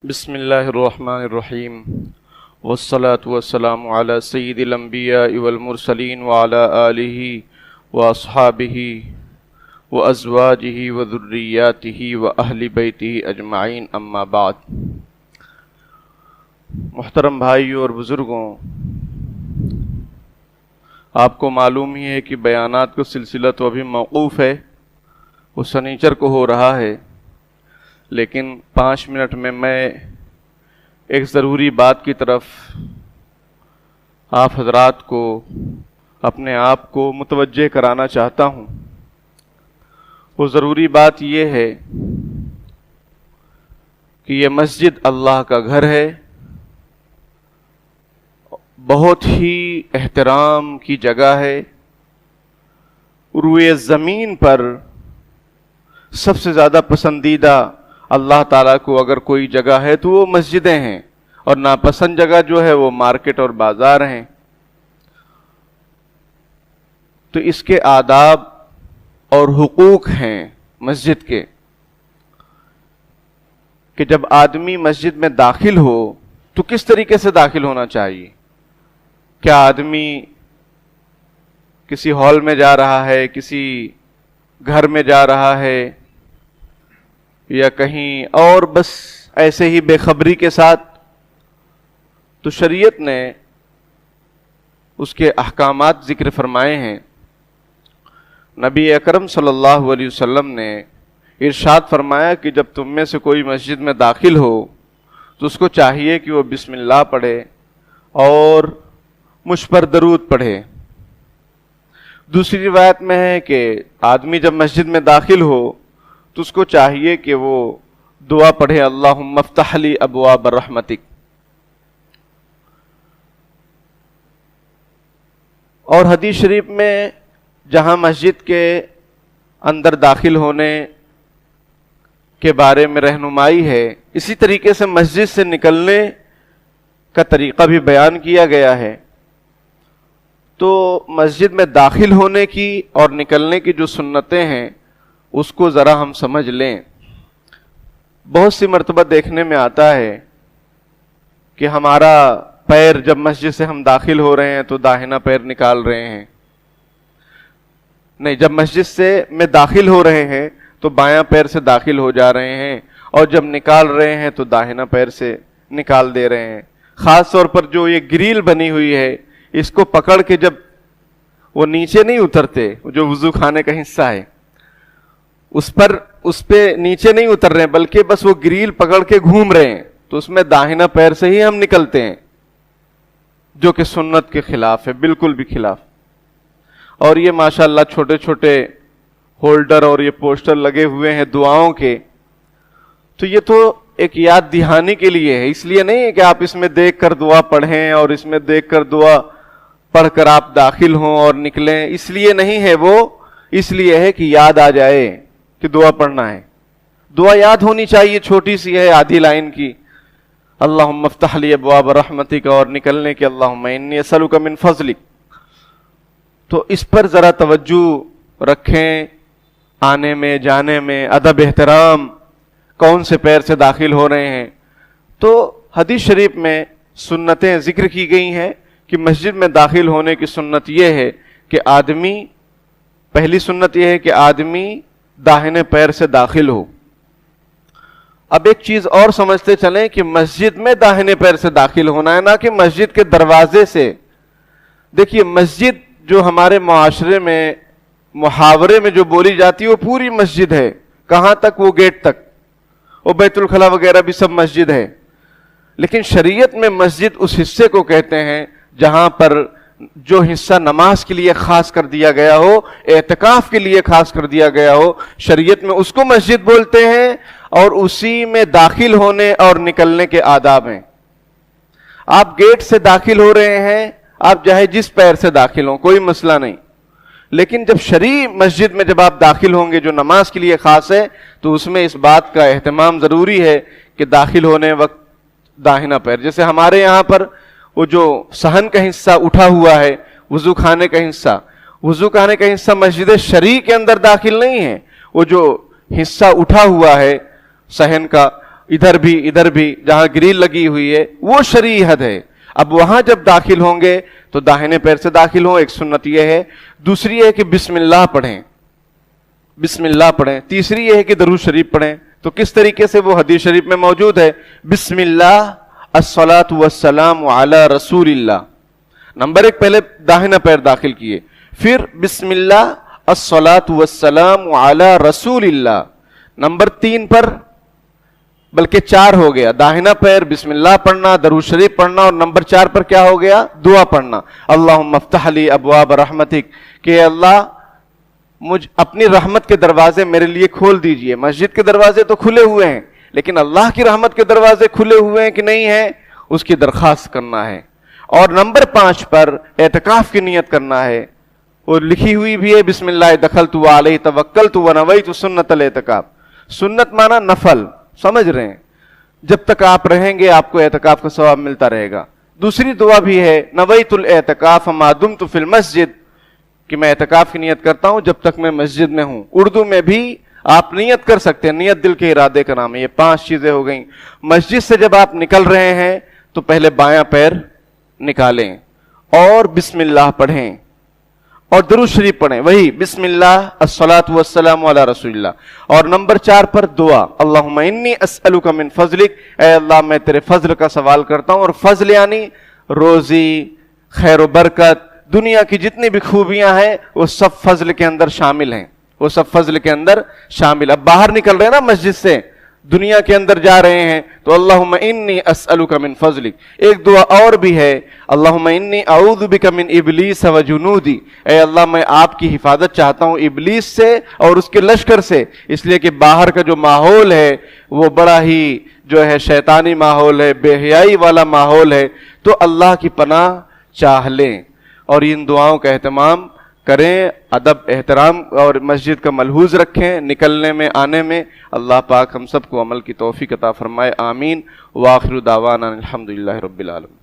بسم اللہ الرحمن الرحیم والصلاة والسلام علی سید الانبیاء والمرسلین وعلی آلہ واصحابہ وازواجہ وذریاتہ واہل بیتہ اجمعین، اما بعد۔ محترم بھائیوں اور بزرگوں، آپ کو معلوم ہی ہے کہ بیانات کا سلسلہ تو ابھی موقوف ہے، وہ سنیچر کو ہو رہا ہے، لیکن 5 منٹ میں ایک ضروری بات کی طرف آپ حضرات کو اپنے آپ کو متوجہ کرانا چاہتا ہوں۔ وہ ضروری بات یہ ہے کہ یہ مسجد اللہ کا گھر ہے، بہت ہی احترام کی جگہ ہے۔ روئے زمین پر سب سے زیادہ پسندیدہ اللہ تعالیٰ کو اگر کوئی جگہ ہے تو وہ مسجدیں ہیں، اور ناپسند جگہ جو ہے وہ مارکیٹ اور بازار ہیں۔ تو اس کے آداب اور حقوق ہیں مسجد کے، کہ جب آدمی مسجد میں داخل ہو تو کس طریقے سے داخل ہونا چاہیے۔ کیا آدمی کسی ہال میں جا رہا ہے، کسی گھر میں جا رہا ہے، یا کہیں اور بس ایسے ہی بے خبری کے ساتھ؟ تو شریعت نے اس کے احکامات ذکر فرمائے ہیں۔ نبی اکرم صلی اللہ علیہ وسلم نے ارشاد فرمایا کہ جب تم میں سے کوئی مسجد میں داخل ہو تو اس کو چاہیے کہ وہ بسم اللہ پڑھے اور مجھ پر درود پڑھے۔ دوسری روایت میں ہے کہ آدمی جب مسجد میں داخل ہو تو اس کو چاہیے کہ وہ دعا پڑھے، اللہم افتح لی ابواب رحمتک۔ اور حدیث شریف میں جہاں مسجد کے اندر داخل ہونے کے بارے میں رہنمائی ہے، اسی طریقے سے مسجد سے نکلنے کا طریقہ بھی بیان کیا گیا ہے۔ تو مسجد میں داخل ہونے کی اور نکلنے کی جو سنتیں ہیں اس کو ذرا ہم سمجھ لیں۔ بہت سی مرتبہ دیکھنے میں آتا ہے کہ ہمارا پیر جب مسجد سے ہم داخل ہو رہے ہیں تو داہنا پیر نکال رہے ہیں، نہیں، جب مسجد سے میں داخل ہو رہے ہیں تو بایاں پیر سے داخل ہو جا رہے ہیں، اور جب نکال رہے ہیں تو داہنا پیر سے نکال دے رہے ہیں۔ خاص طور پر جو یہ گریل بنی ہوئی ہے، اس کو پکڑ کے جب وہ نیچے نہیں اترتے، جو وضو خانے کا حصہ ہے اس پہ نیچے نہیں اتر رہے ہیں، بلکہ بس وہ گریل پکڑ کے گھوم رہے ہیں، تو اس میں داہنا پیر سے ہی ہم نکلتے ہیں، جو کہ سنت کے خلاف ہے، بالکل بھی خلاف۔ اور یہ ماشاءاللہ چھوٹے چھوٹے ہولڈر اور یہ پوسٹر لگے ہوئے ہیں دعاؤں کے، تو یہ تو ایک یاد دہانی کے لیے ہے، اس لیے نہیں ہے کہ آپ اس میں دیکھ کر دعا پڑھیں اور اس میں دیکھ کر دعا پڑھ کر آپ داخل ہوں اور نکلیں، اس لیے نہیں ہے وہ، اس لیے ہے کہ یاد آ جائے کہ دعا پڑھنا ہے۔ دعا یاد ہونی چاہیے، چھوٹی سی ہے، آدھی لائن کی، اللہم افتح لی ابواب رحمتک، اور نکلنے کے اللہم انی اسألک من فضلک۔ تو اس پر ذرا توجہ رکھیں، آنے میں جانے میں ادب احترام، کون سے پیر سے داخل ہو رہے ہیں۔ تو حدیث شریف میں سنتیں ذکر کی گئی ہیں کہ مسجد میں داخل ہونے کی سنت یہ ہے کہ آدمی، پہلی سنت یہ ہے کہ آدمی داہنے پیر سے داخل ہو۔ اب ایک چیز اور سمجھتے چلیں کہ مسجد میں داہنے پیر سے داخل ہونا ہے، نہ کہ مسجد کے دروازے سے۔ دیکھیے، مسجد جو ہمارے معاشرے میں محاورے میں جو بولی جاتی ہے وہ پوری مسجد ہے، کہاں تک؟ وہ گیٹ تک، وہ بیت الخلا وغیرہ بھی سب مسجد ہے۔ لیکن شریعت میں مسجد اس حصے کو کہتے ہیں جہاں پر جو حصہ نماز کے لیے خاص کر دیا گیا ہو، اعتکاف کے لیے خاص کر دیا گیا ہو، شریعت میں اس کو مسجد بولتے ہیں، اور اسی میں داخل ہونے اور نکلنے کے آداب ہیں۔ آپ گیٹ سے داخل ہو رہے ہیں، آپ چاہے جس پیر سے داخل ہوں، کوئی مسئلہ نہیں، لیکن جب شرعی مسجد میں جب آپ داخل ہوں گے جو نماز کے لیے خاص ہے، تو اس میں اس بات کا اہتمام ضروری ہے کہ داخل ہونے وقت داہنا پیر، جیسے ہمارے یہاں پر وہ جو صحن کا حصہ اٹھا ہوا ہے، وضو خانے کا حصہ مسجد شرعی کے اندر داخل نہیں ہے، وہ جو حصہ اٹھا ہوا ہے صحن کا، ادھر بھی جہاں گریل لگی ہوئی ہے وہ شرعی حد ہے. اب وہاں جب داخل ہوں گے تو داہنے پیر سے داخل ہوں. ایک سنت یہ ہے. دوسری ہے کہ بسم اللہ پڑھیں, بسم اللہ پڑھیں. تیسری یہ ہے کہ درود شریف پڑھیں. تو کس طریقے سے وہ حدیث شریف میں موجود ہے, بسم اللہ الصلاۃ والسلام علی رسول اللہ. نمبر ایک پہلے داہنا پیر داخل کیے, پھر بسم اللہ الصلاۃ والسلام علی رسول اللہ. نمبر 3 پر بلکہ 4 ہو گیا, داہنا پیر بسم اللہ پڑھنا, درود شریف پڑھنا, اور نمبر 4 پر کیا ہو گیا, دعا پڑھنا. اللہم افتح لی ابواب رحمتک, کہ اللہ مجھ اپنی رحمت کے دروازے میرے لیے کھول دیجئے. مسجد کے دروازے تو کھلے ہوئے ہیں, لیکن اللہ کی رحمت کے دروازے کھلے ہوئے ہیں کہ نہیں ہیں, اس کی درخواست کرنا ہے. اور نمبر 5 پر اعتکاف کی نیت کرنا ہے. وہ لکھی ہوئی بھی ہے, بسم اللہ دخلت وعلیہ توکلت ونویت سنت الاعتکاف. سنت مانا نفل, سمجھ رہے ہیں, جب تک آپ رہیں گے آپ کو اعتکاف کا ثواب ملتا رہے گا. دوسری دعا بھی ہے, نویت الاعتکاف ما دمت فی المسجد, کہ میں اعتکاف کی نیت کرتا ہوں جب تک میں مسجد میں ہوں. اردو میں بھی آپ نیت کر سکتے ہیں, نیت دل کے ارادے کا نام ہے. یہ 5 چیزیں ہو گئیں. مسجد سے جب آپ نکل رہے ہیں تو پہلے بایاں پیر نکالیں اور بسم اللہ پڑھیں اور درود شریف پڑھیں, وہی بسم اللہ الصلاۃ والسلام علی رسول اللہ. اور نمبر 4 پر دعا, اللہم انی اسألک من فضلک, اے اللہ میں تیرے فضل کا سوال کرتا ہوں. اور فضل یعنی روزی, خیر و برکت, دنیا کی جتنی بھی خوبیاں ہیں وہ سب فضل کے اندر شامل ہیں, وہ سب فضل کے اندر شامل. اب باہر نکل رہے ہیں نا مسجد سے, دنیا کے اندر جا رہے ہیں, تو اللہم انی اسألک من فضلک. ایک دعا اور بھی ہے, اللہم انی اعوذ بک من ابلیس و جنودی, اے اللہ میں آپ کی حفاظت چاہتا ہوں ابلیس سے اور اس کے لشکر سے. اس لیے کہ باہر کا جو ماحول ہے وہ بڑا ہی جو ہے شیطانی ماحول ہے, بے حیائی والا ماحول ہے. تو اللہ کی پناہ چاہ لیں اور ان دعاؤں کا اہتمام کریں, ادب احترام اور مسجد کا ملحوظ رکھیں نکلنے میں آنے میں. اللہ پاک ہم سب کو عمل کی توفیق عطا فرمائے, آمین. وآخر دعوانا الحمدللہ رب العالمین.